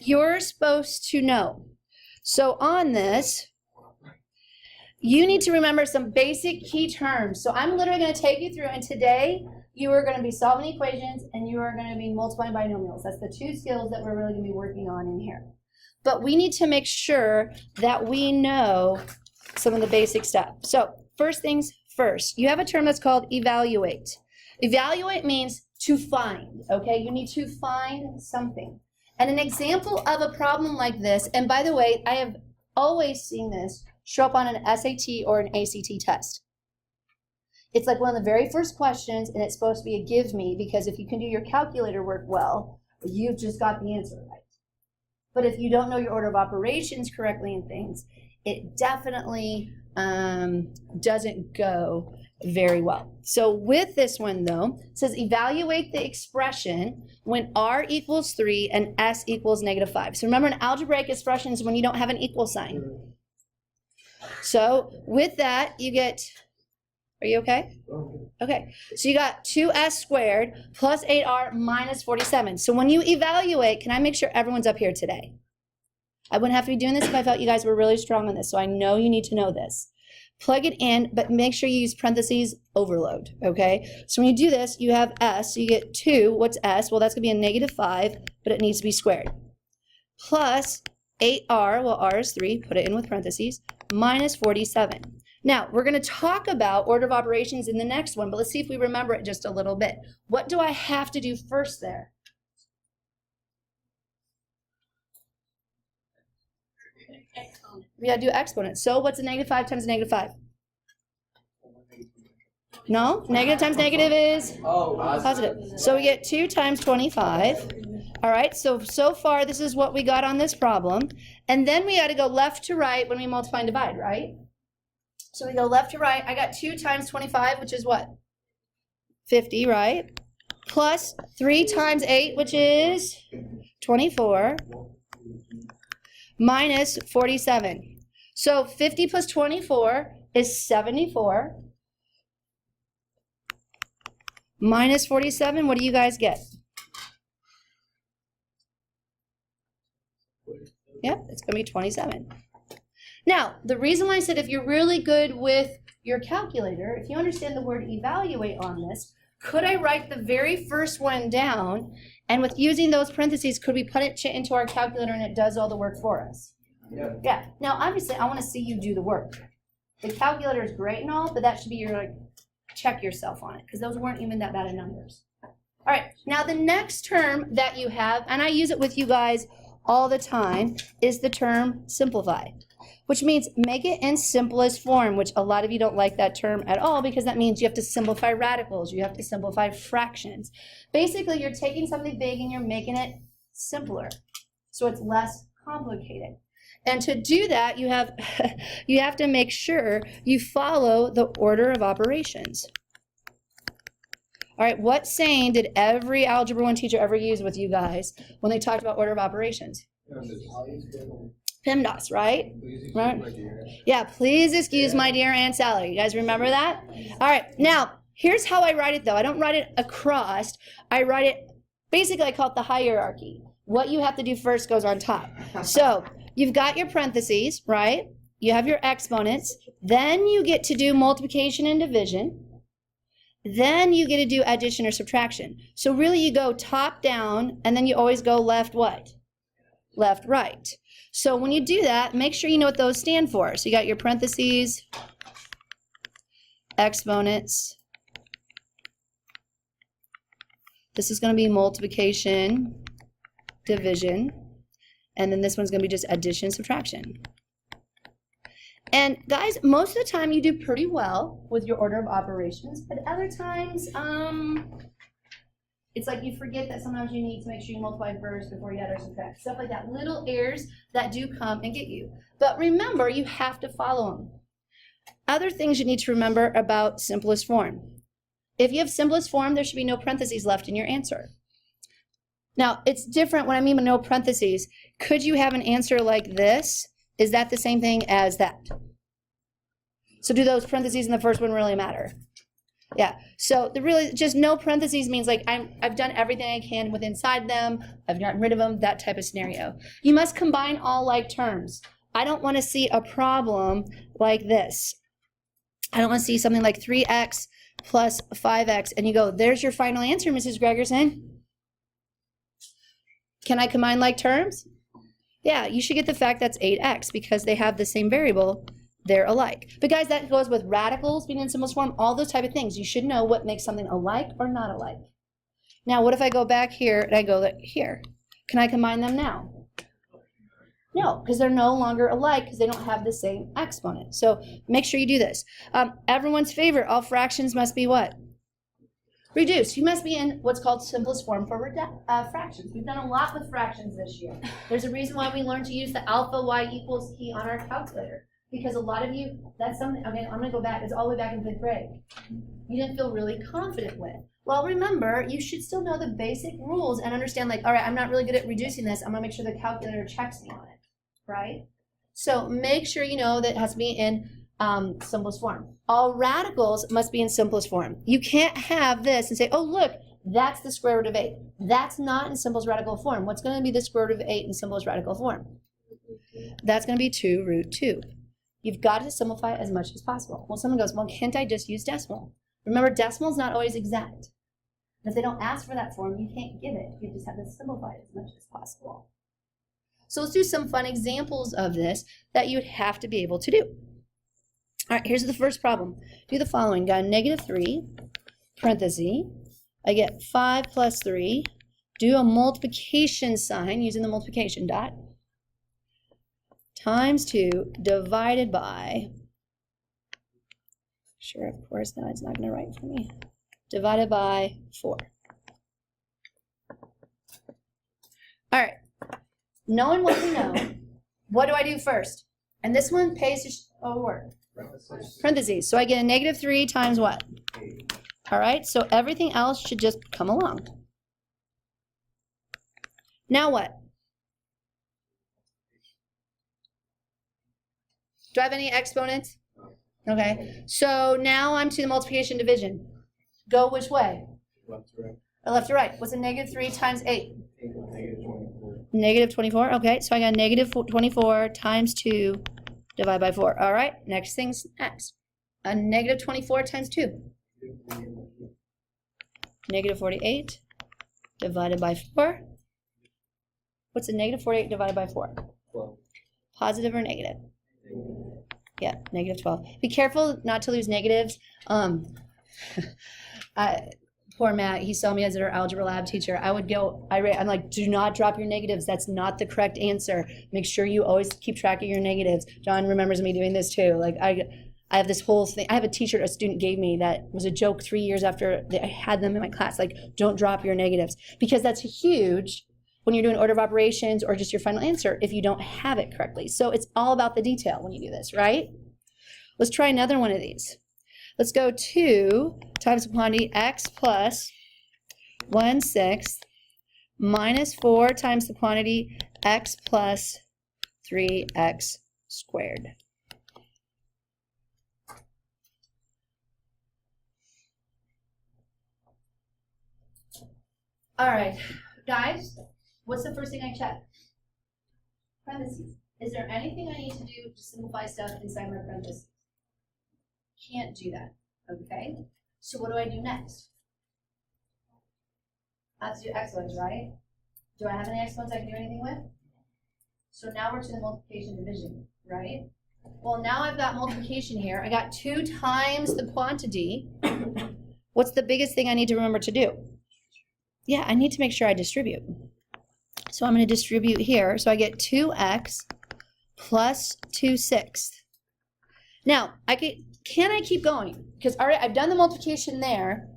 you're supposed to know. So on this, you need to remember some basic key terms. So I'm literally going to take you through, and today you are going to be solving equations and you are going to be multiplying binomials. That's the two skills that we're really going to be working on in here. But we need to make sure that we know some of the basic stuff. So first things first, you have a term that's called evaluate. Evaluate means to find, okay? You need to find something. And an example of a problem like this, and by the way, I have always seen this show up on an SAT or an ACT test. It's like one of the very first questions, and it's supposed to be a give me, because if you can do your calculator work well, you've just got the answer right. But if you don't know your order of operations correctly and things, it definitely doesn't go very well. So with this one though, it says evaluate the expression when r equals 3 and s equals -5. So remember, an algebraic expression is when you don't have an equal sign. So with that, you get, are you okay? Okay, so you got 2s squared plus 8r minus 47. So when you evaluate, can I make sure everyone's up here today? I wouldn't have to be doing this if I felt you guys were really strong on this, so I know you need to know this. Plug it in, but make sure you use parentheses overload, okay? So when you do this, you have s, so you get 2, what's s? Well, that's going to be a -5, but it needs to be squared. Plus 8r, well, r is 3, put it in with parentheses, minus 47. Now, we're going to talk about order of operations in the next one, but let's see if we remember it just a little bit. What do I have to do first there? We got to do exponents. So what's a -5 times a -5? No? Negative times negative is positive. So we get 2 times 25. All right, so far this is what we got on this problem. And then we got to go left to right when we multiply and divide, right? So we go left to right. I got 2 times 25, which is what? 50, right? Plus 3 times 8, which is 24. Minus 47. So 50 plus 24 is 74. Minus 47, what do you guys get? Yep, it's going to be 27. Now, the reason why I said if you're really good with your calculator, if you understand the word evaluate on this, could I write the very first one down, and with using those parentheses, could we put it into our calculator and it does all the work for us? Yeah. Now, obviously, I want to see you do the work. The calculator is great and all, but that should be your, like, check yourself on it, because those weren't even that bad of numbers. All right. Now, the next term that you have, and I use it with you guys all the time, is the term simplify, which means make it in simplest form, which a lot of you don't like that term at all, because that means you have to simplify radicals, you have to simplify fractions. Basically, you're taking something big and you're making it simpler, so it's less complicated. And to do that, you have to make sure you follow the order of operations. All right, what saying did every Algebra 1 teacher ever use with you guys when they talked about order of operations? PEMDAS, right? Right? Yeah, please excuse my dear Aunt Sally. You guys remember that? All right, now, here's how I write it, though. I don't write it across. I write it, basically, I call it the hierarchy. What you have to do first goes on top. So you've got your parentheses, right? You have your exponents. Then you get to do multiplication and division. Then you get to do addition or subtraction. So really you go top down, and then you always go left what? Left, right. So when you do that, make sure you know what those stand for. So you got your parentheses, exponents. This is going to be multiplication, division, and then this one's going to be just addition, subtraction. And guys, most of the time you do pretty well with your order of operations, but other times, it's like you forget that sometimes you need to make sure you multiply first before you add or subtract. Stuff like that, little errors that do come and get you. But remember, you have to follow them. Other things you need to remember about simplest form. If you have simplest form, there should be no parentheses left in your answer. Now, it's different when I mean no parentheses. Could you have an answer like this? Is that the same thing as that? So do those parentheses in the first one really matter? Yeah, so the really just no parentheses means like I've done everything I can with inside them, I've gotten rid of them, that type of scenario. You must combine all like terms. I don't want to see a problem like this. I don't want to see something like 3x plus 5x, and you go, there's your final answer, Mrs. Gregerson. Can I combine like terms? Yeah, you should get the fact that's 8x because they have the same variable. They're alike. But guys, that goes with radicals being in simplest form, all those type of things. You should know what makes something alike or not alike. Now, what if I go back here and I go here? Can I combine them now? No, because they're no longer alike because they don't have the same exponent. So make sure you do this. Everyone's favorite, all fractions must be what? Reduced. You must be in what's called simplest form for fractions. We've done a lot with fractions this year. There's a reason why we learned to use the alpha y equals key on our calculator. Because a lot of you, that's something, okay, I'm going to go back, it's all the way back in 5th grade. You didn't feel really confident with. Well, remember, you should still know the basic rules and understand, like, all right, I'm not really good at reducing this. I'm going to make sure the calculator checks me on it, right? So make sure you know that it has to be in simplest form. All radicals must be in simplest form. You can't have this and say, oh, look, that's the square root of 8. That's not in simplest radical form. What's going to be the square root of 8 in simplest radical form? That's going to be 2 root 2. You've got to simplify it as much as possible. Well, someone goes, well, can't I just use decimal? Remember, decimal is not always exact. If they don't ask for that form, you can't give it. You just have to simplify it as much as possible. So let's do some fun examples of this that you would have to be able to do. All right, here's the first problem. Do the following. Got a -3, parenthesis. I get 5 plus 3. Do a multiplication sign using the multiplication dot. Times 2 divided by, sure, of course, now it's not going to write for me, divided by 4. All right, knowing what we know, what do I do first? And this one pays to work. Parentheses. So I get a -3 times what? 8. All right, so everything else should just come along. Now what? Do I have any exponents? Okay, so now I'm to the multiplication division. Go which way? Left to right. Or left to right. What's a -3 times 8? -24. Okay, so I got -24 times 2 divided by 4. All right, next thing's next. A -24 times 2. -48 divided by 4. What's a -48 divided by 4? 12. Positive or negative? Yeah, -12. Be careful not to lose negatives. Poor Matt, he saw me as our algebra lab teacher. I'm like, do not drop your negatives. That's not the correct answer. Make sure you always keep track of your negatives. John remembers me doing this too. Like I have this whole thing. I have a t-shirt a student gave me that was a joke 3 years after I had them in my class. Like, don't drop your negatives, because that's huge when you're doing order of operations or just your final answer if you don't have it correctly. So it's all about the detail when you do this, right? Let's try another one of these. Let's go 2 times the quantity x plus 1/6 minus 4 times the quantity x plus 3x squared. All right, guys, what's the first thing I check? Parentheses. Is there anything I need to do to simplify stuff inside my parentheses? Can't do that, okay? So what do I do next? I have to do exponents, right? Do I have any exponents I can do anything with? So now we're to the multiplication division, right? Well, now I've got multiplication here. I got 2 times the quantity. What's the biggest thing I need to remember to do? Yeah, I need to make sure I distribute. So I'm going to distribute here. So I get 2x plus 2/6. Now, can I keep going? Because already I've done the multiplication there.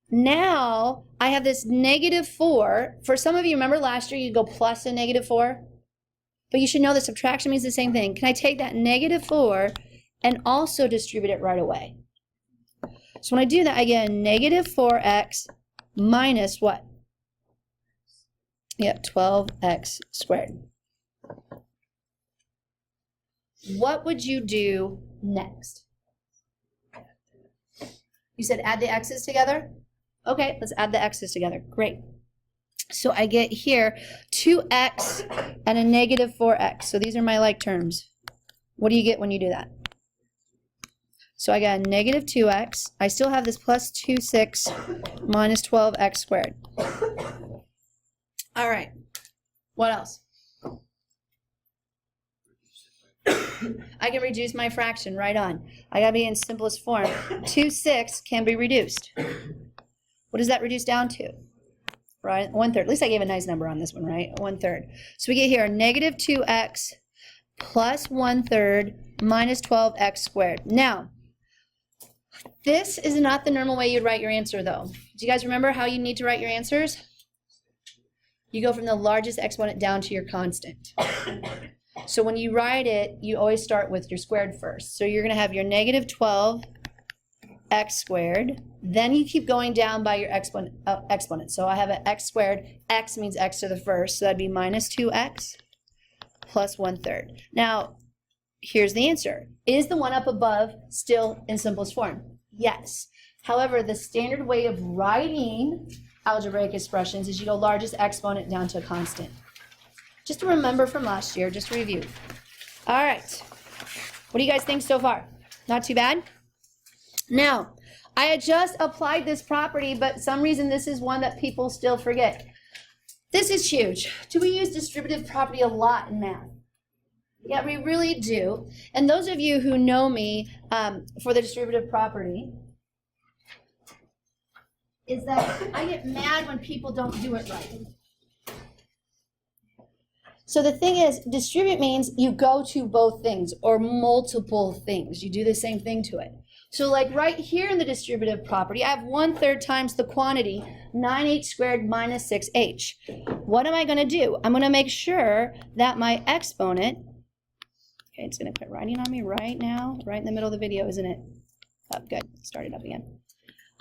Now I have this -4. For some of you, remember last year you'd go plus a -4? But you should know that subtraction means the same thing. Can I take that -4 and also distribute it right away? So when I do that, I get a -4x minus what? Yep, 12x squared. What would you do next? You said add the x's together? Okay, let's add the x's together. Great. So I get here 2x and a negative 4x. So these are my like terms. What do you get when you do that? So I got a negative 2x. I still have this plus 2, 6 minus 12x squared. All right. What else? I can reduce my fraction right on. I gotta be in simplest form. 2, 6 can be reduced. What does that reduce down to? Right, 1/3. At least I gave a nice number on this one, right? 1/3. So we get here negative 2x plus 1/3 minus 12x squared. Now, this is not the normal way you'd write your answer, though. Do you guys remember how you need to write your answers? You go from the largest exponent down to your constant. So when you write it, you always start with your squared first. So you're going to have your negative 12x squared. Then you keep going down by your exponent. So I have an x squared. X means x to the first. So that'd be minus 2x plus 1/3. Now, here's the answer. Is the one up above still in simplest form? Yes. However, the standard way of writing algebraic expressions is you go largest exponent down to a constant. Just to remember from last year, just to review. All right. What do you guys think so far? Not too bad? Now, I had just applied this property, but some reason this is one that people still forget. This is huge. Do we use distributive property a lot in math? Yeah, we really do. And those of you who know me for the distributive property, is that I get mad when people don't do it right. So the thing is, distribute means you go to both things or multiple things. You do the same thing to it. So like right here in the distributive property, I have 1/3 times the quantity, 9h squared minus 6h. What am I going to do? I'm going to make sure that my exponent, okay, it's going to quit writing on me right now, right in the middle of the video, isn't it? Oh, good. Start it up again.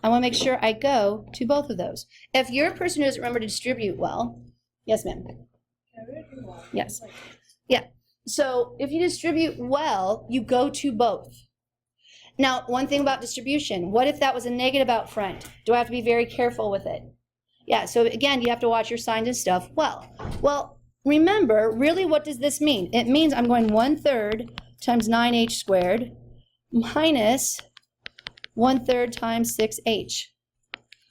I want to make sure I go to both of those. If you're a person who doesn't remember to distribute well, yes, ma'am. Yes. Yeah. So if you distribute well, you go to both. Now, one thing about distribution, what if that was a negative out front? Do I have to be very careful with it? Yeah, so again, you have to watch your signs and stuff well. Well, remember, really what does this mean? It means I'm going 1/3 times 9h squared minus 1/3 times 6h.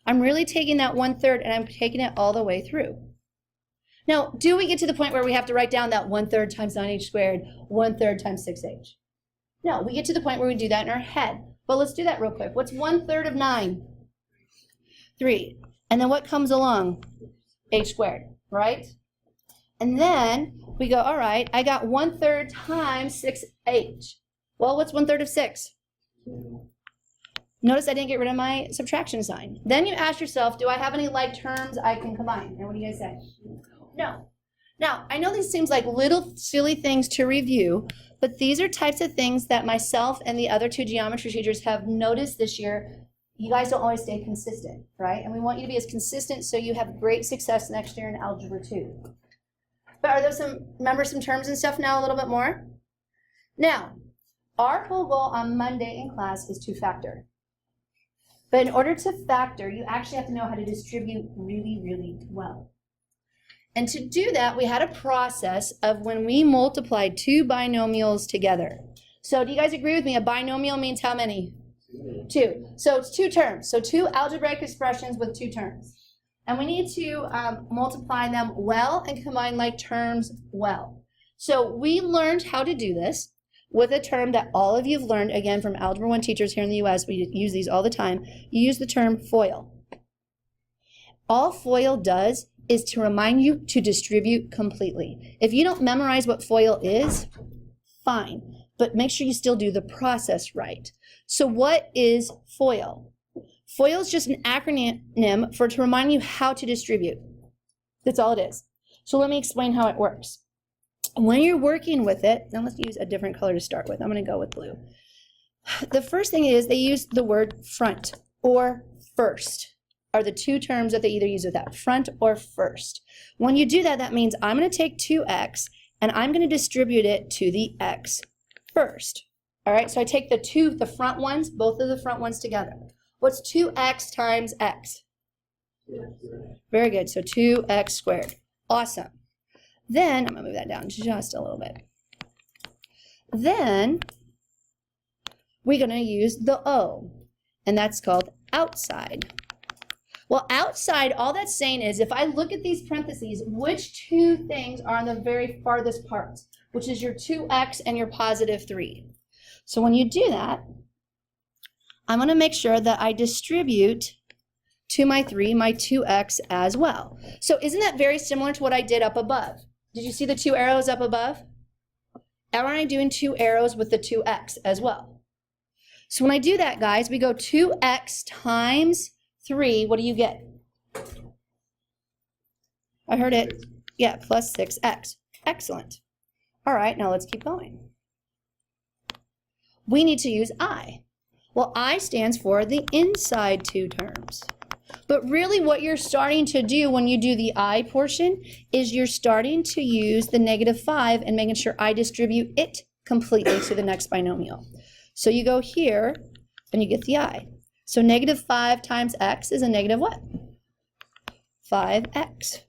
I'm really taking that 1/3 and I'm taking it all the way through. Now, do we get to the point where we have to write down that 1/3 times 9h squared, 1/3 times 6h? No, we get to the point where we do that in our head. But let's do that real quick. What's 1/3 of 9? 3. And then what comes along? H squared, right? And then we go, all right, I got 1/3 times 6h. Well, what's 1/3 of 6? Notice I didn't get rid of my subtraction sign. Then you ask yourself, do I have any like terms I can combine? And what do you guys say? No. Now, I know these seems like little silly things to review, but these are types of things that myself and the other 2 geometry teachers have noticed this year. You guys don't always stay consistent, right? And we want you to be as consistent so you have great success next year in Algebra 2. But are there some terms and stuff now a little bit more? Now, our whole goal on Monday in class is to factor. But in order to factor, you actually have to know how to distribute really, really well. And to do that, we had a process of when we multiplied 2 binomials together. So do you guys agree with me? A binomial means how many? 2. So it's 2 terms. So 2 algebraic expressions with 2 terms. And we need to multiply them well and combine like terms well. So we learned how to do this with a term that all of you have learned, again, from Algebra 1 teachers here in the US. We use these all the time. You use the term FOIL. All FOIL does is to remind you to distribute completely. If you don't memorize what FOIL is, fine, but make sure you still do the process right. So what is FOIL? FOIL is just an acronym for to remind you how to distribute. That's all it is. So let me explain how it works. When you're working with it, now let's use a different color to start with. I'm going to go with blue. The first thing is they use the word front or first. Are the 2 terms that they either use with that, front or first. When you do that, that means I'm going to take 2x and I'm going to distribute it to the x first. All right, so I take the front ones, both of the front ones together. What's 2x times x? Very good. So 2x squared. Awesome. Then, I'm going to move that down just a little bit. Then, we're going to use the O, and that's called outside. Well, outside, all that's saying is if I look at these parentheses, which two things are on the very farthest parts, which is your 2x and your positive 3. So when you do that, I'm going to make sure that I distribute to my 3 my 2x as well. So isn't that very similar to what I did up above? Did you see the 2 arrows up above? Aren't I doing 2 arrows with the 2x as well? So when I do that, guys, we go 2x times 3, what do you get? I heard it. Yeah, plus 6x. Excellent. All right, now let's keep going. We need to use I. Well, I stands for the inside two terms. But really what you're starting to do when you do the I portion is you're starting to use the -5 and making sure I distribute it completely to the next binomial. So you go here and you get the I. So -5 times x is a negative what? 5x.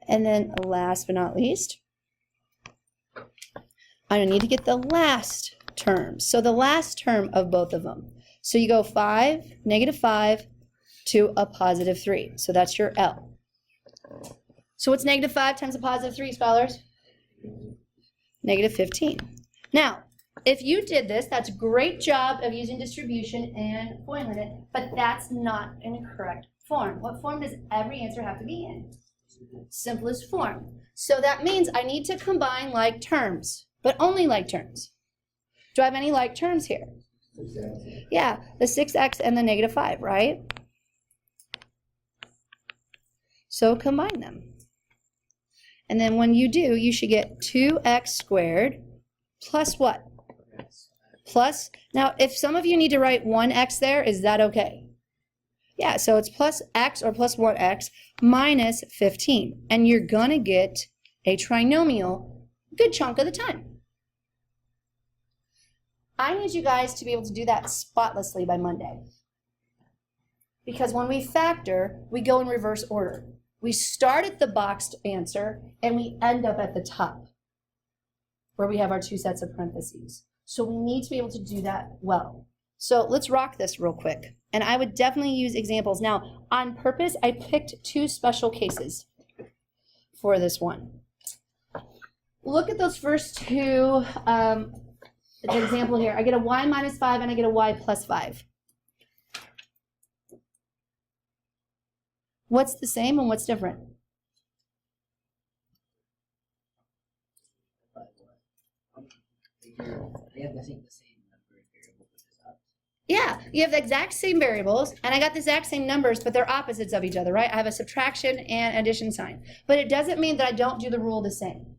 And then last but not least, I need to get the last term. So the last term of both of them. So you go -5 to a positive 3. So that's your L. So what's -5 times a positive 3, scholars? -15. Now, if you did this, that's a great job of using distribution and forming it, but that's not an correct form. What form does every answer have to be in? Simplest form. So that means I need to combine like terms, but only like terms. Do I have any like terms here? Yeah, the 6x and the -5, right? So combine them. And then when you do, you should get 2x squared plus what? Plus, now if some of you need to write 1x there, is that okay? Yeah, so it's plus x or plus 1x minus 15. And you're gonna get a trinomial a good chunk of the time. I need you guys to be able to do that spotlessly by Monday. Because when we factor, we go in reverse order. We start at the boxed answer and we end up at the top where we have our 2 sets of parentheses. So we need to be able to do that well. So let's rock this real quick. And I would definitely use examples. Now, on purpose, I picked 2 special cases for this one. Look at those first 2 example here. I get a y minus 5 and I get a y plus 5. What's the same and what's different? They have the same number of variables, which is up. Yeah, you have the exact same variables, and I got the exact same numbers, but they're opposites of each other, right? I have a subtraction and addition sign. But it doesn't mean that I don't do the rule the same.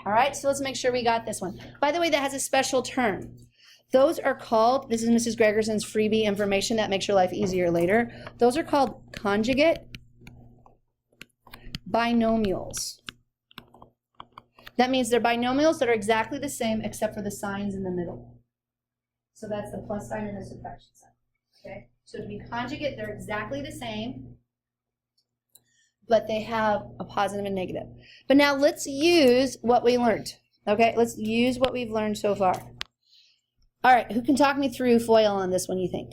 All right, so let's make sure we got this one. By the way, that has a special term. Those are called, this is Mrs. Gregerson's freebie information that makes your life easier later. Those are called conjugate binomials. That means they're binomials that are exactly the same except for the signs in the middle. So that's the plus sign and the subtraction sign. Okay? So to be conjugate, they're exactly the same, but they have a positive and negative. But now let's use what we learned. Okay? Let's use what we've learned so far. All right, who can talk me through FOIL on this one, you think?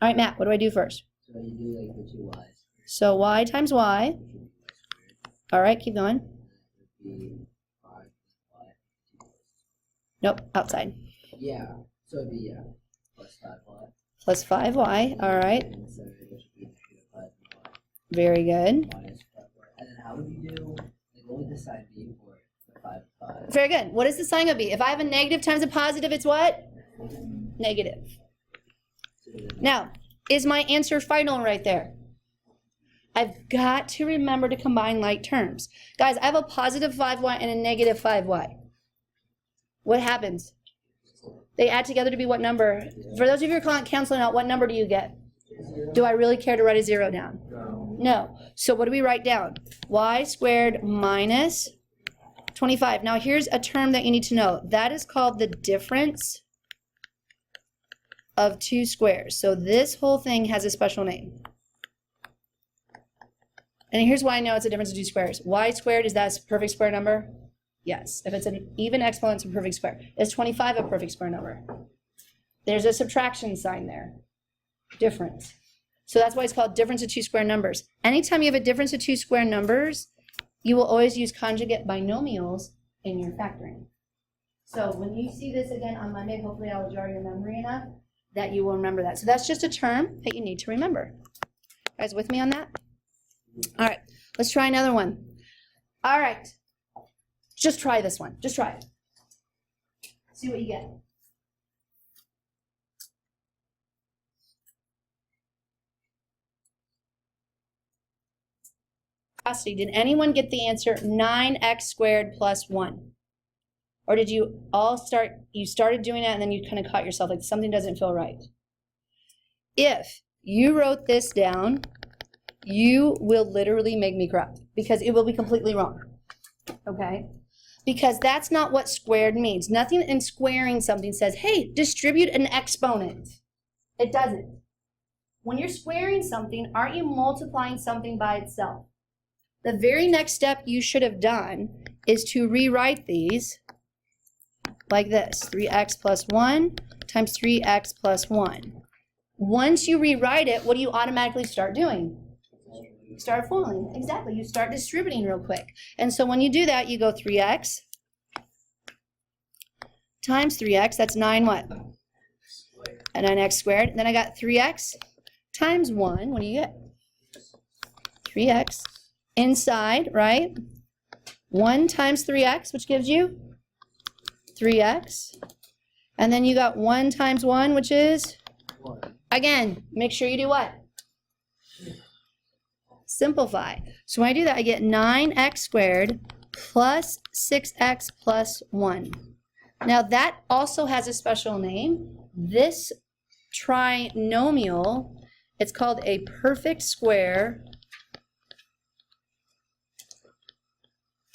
All right, Matt, what do I do first? So you do like the 2 y's. So y times y. All right, keep going. Nope, outside. Yeah, so it'd be plus 5y. Plus 5y, all right. And so it should be -5y. Very good. Minus 5y. And then how would you do, like what would the sign be for the 5? Very good. What is the sign going to be? If I have a negative times a positive, it's what? Negative. Now, is my answer final right there? I've got to remember to combine like terms. Guys, I have a positive 5y and a negative 5y. What happens? They add together to be what number? For those of you who are canceling out, what number do you get? Do I really care to write a 0 down? No. So what do we write down? Y squared minus 25. Now here's a term that you need to know. That is called the difference of 2 squares. So this whole thing has a special name. And here's why I know it's a difference of 2 squares. Y squared, is that a perfect square number? Yes. If it's an even exponent, it's a perfect square. Is 25 a perfect square number? There's a subtraction sign there. Difference. So that's why it's called difference of 2 square numbers. Anytime you have a difference of 2 square numbers, you will always use conjugate binomials in your factoring. So when you see this again on Monday, hopefully I'll jar your memory enough that you will remember that. So that's just a term that you need to remember. You guys with me on that? All right, let's try another one. All right, just try this one. Just try it. See what you get. Did anyone get the answer 9x squared plus 1? Or did you all started doing that and then you kind of caught yourself like something doesn't feel right? If you wrote this down, you will literally make me cry because it will be completely wrong, okay? Because that's not what squared means. Nothing in squaring something says, hey, distribute an exponent. It doesn't. When you're squaring something, aren't you multiplying something by itself? The very next step you should have done is to rewrite these like this, 3x plus 1 times 3x plus 1. Once you rewrite it, what do you automatically start doing? You start formulating. Exactly, you start distributing real quick. And so when you do that, you go 3x times 3x, that's 9 what? And 9x squared. Then I got 3x times 1, what do you get? 3x. Inside, right? 1 times 3x, which gives you 3x. And then you got 1 times 1, which is? 1. Again, make sure you do what? Simplify. So when I do that, I get 9x squared plus 6x plus 1. Now that also has a special name. This trinomial, it's called a perfect square.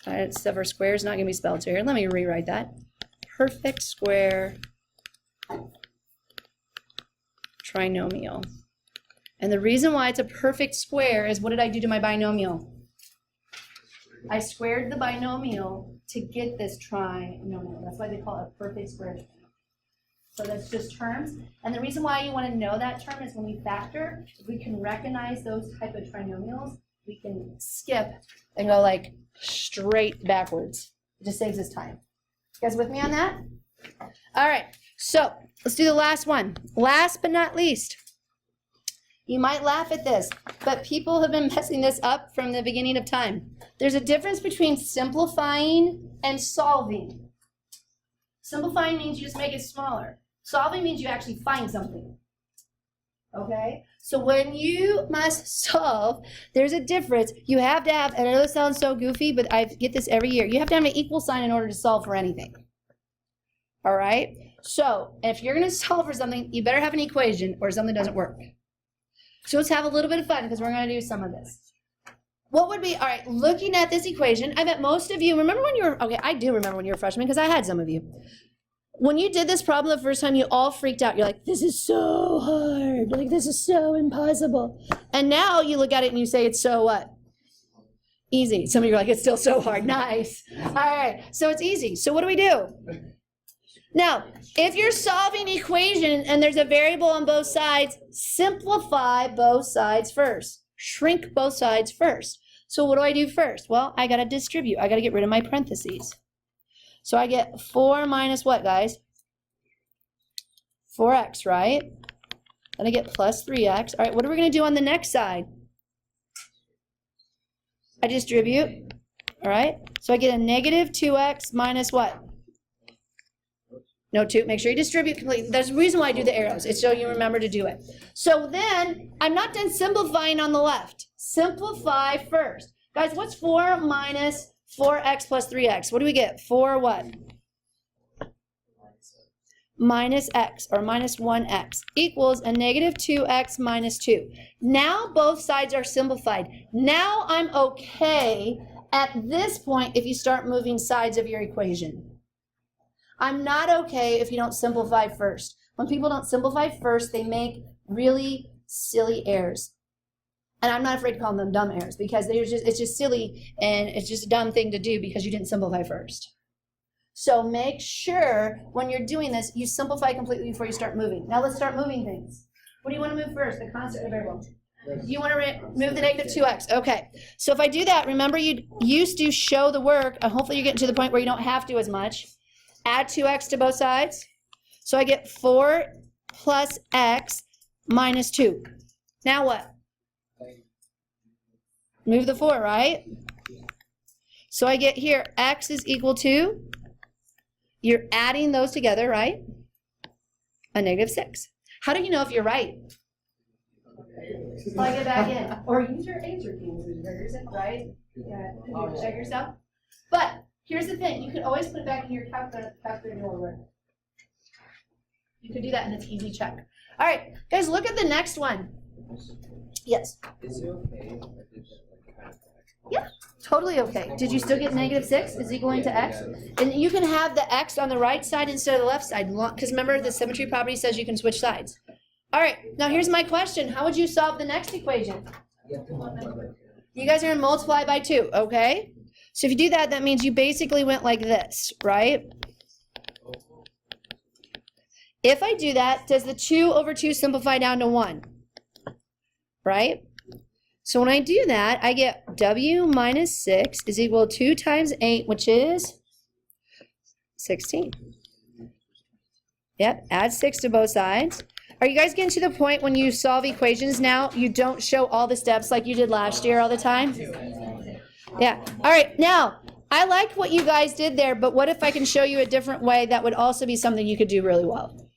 Except for square is not going to be spelled here. Let me rewrite that. Perfect square trinomial. And the reason why it's a perfect square is what did I do to my binomial? I squared the binomial to get this trinomial. That's why they call it a perfect square trinomial. So that's just terms. And the reason why you want to know that term is when we factor, if we can recognize those type of trinomials, we can skip and go like straight backwards. It just saves us time. You guys with me on that? All right, so let's do the last one. Last but not least. You might laugh at this, but people have been messing this up from the beginning of time. There's a difference between simplifying and solving. Simplifying means you just make it smaller. Solving means you actually find something. Okay? So when you must solve, there's a difference. You have to have, and I know this sounds so goofy, but I get this every year. You have to have an equal sign in order to solve for anything. All right? So if you're going to solve for something, you better have an equation or something doesn't work. So let's have a little bit of fun because we're going to do some of this. What would be, all right, looking at this equation, I bet most of you, remember when you were, okay, I do remember when you were freshmen because I had some of you. When you did this problem the first time, you all freaked out. You're like, this is so hard. Like, this is so impossible. And now you look at it and you say, it's so what? Easy. Some of you are like, it's still so hard. Nice. All right. So it's easy. So what do we do? Now, if you're solving an equation and there's a variable on both sides, simplify both sides first. Shrink both sides first. So what do I do first? Well, I got to distribute. I got to get rid of my parentheses. So I get 4 minus what, guys? 4x, right? Then I get plus 3x. All right, what are we going to do on the next side? I distribute. All right, so I get a negative 2x minus what? No, 2. Make sure you distribute completely. There's a reason why I do the arrows. It's so you remember to do it. So then, I'm not done simplifying on the left. Simplify first. Guys, what's 4 minus 4x plus 3x? What do we get? 4 what? Minus x, or minus 1x, equals a negative 2x minus 2. Now both sides are simplified. Now I'm okay at this point if you start moving sides of your equation. I'm not okay if you don't simplify first. When people don't simplify first, they make really silly errors. And I'm not afraid to call them dumb errors because it's just silly and it's just a dumb thing to do because you didn't simplify first. So make sure when you're doing this, you simplify completely before you start moving. Now let's start moving things. What do you want to move first, the constant or the variable? You want to move the negative 2x. Okay. So if I do that, remember you used to show the work, and hopefully you're getting to the point where you don't have to as much. Add 2x to both sides. So I get 4 plus x minus 2. Now what? Move the 4, right? So I get here, x is equal to, you're adding those together, right? A negative 6. How do you know if you're right? Plug it back in. Or use your answer keys, right? Yeah, check yourself. But here's the thing, you can always put it back in your calculator or work. You could do that and it's easy check. All right, guys, look at the next one. Yes? Is it okay if it's Yeah, totally okay. Did you still get negative 6 is equaling to x? And you can have the x on the right side instead of the left side, because remember the symmetry property says you can switch sides. All right, now here's my question. How would you solve the next equation? You guys are going to multiply by 2, okay? So if you do that, that means you basically went like this, right? If I do that, does the 2 over 2 simplify down to 1? Right? So when I do that, I get w minus 6 is equal to 2 times 8, which is 16. Yep, add 6 to both sides. Are you guys getting to the point when you solve equations now, you don't show all the steps like you did last year all the time? Yeah. All right, now, I like what you guys did there, but what if I can show you a different way that would also be something you could do really well?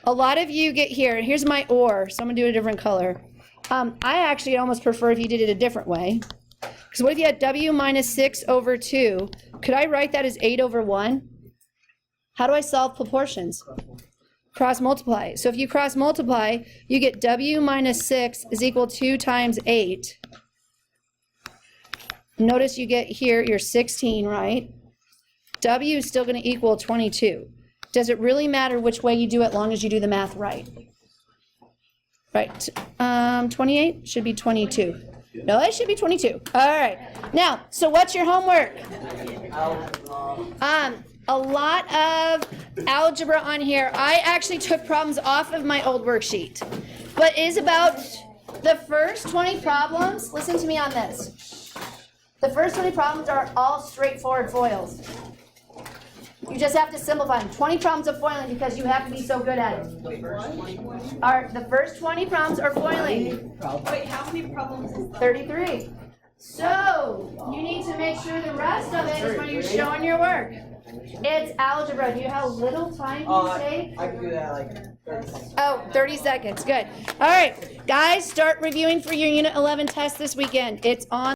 A lot of you get here, and here's my or, so I'm going to do a different color. I actually almost prefer if you did it a different way. Because what if you had w minus 6 over 2? Could I write that as 8 over 1? How do I solve proportions? Cross multiply. So if you cross multiply, you get w minus 6 is equal to 2 times 8. Notice you get here your 16, right? W is still going to equal 22. Does it really matter which way you do it, as long as you do the math right? Right. 28 should be 22. No, it should be 22. All right. Now, so what's your homework? A lot of algebra on here. I actually took problems off of my old worksheet, but it is about the first 20 problems. Listen to me on this. The first 20 problems are all straightforward FOILs. You just have to simplify them. 20 problems of foiling because you have to be so good at it. The first 20 problems are foiling. Wait, how many problems is that? 33. So, you need to make sure the rest of it is when you're showing your work. It's algebra. Do you know how little time you take? I can do that like 30 seconds. Oh, 30 seconds. Good. All right. Guys, start reviewing for your Unit 11 test this weekend. It's on.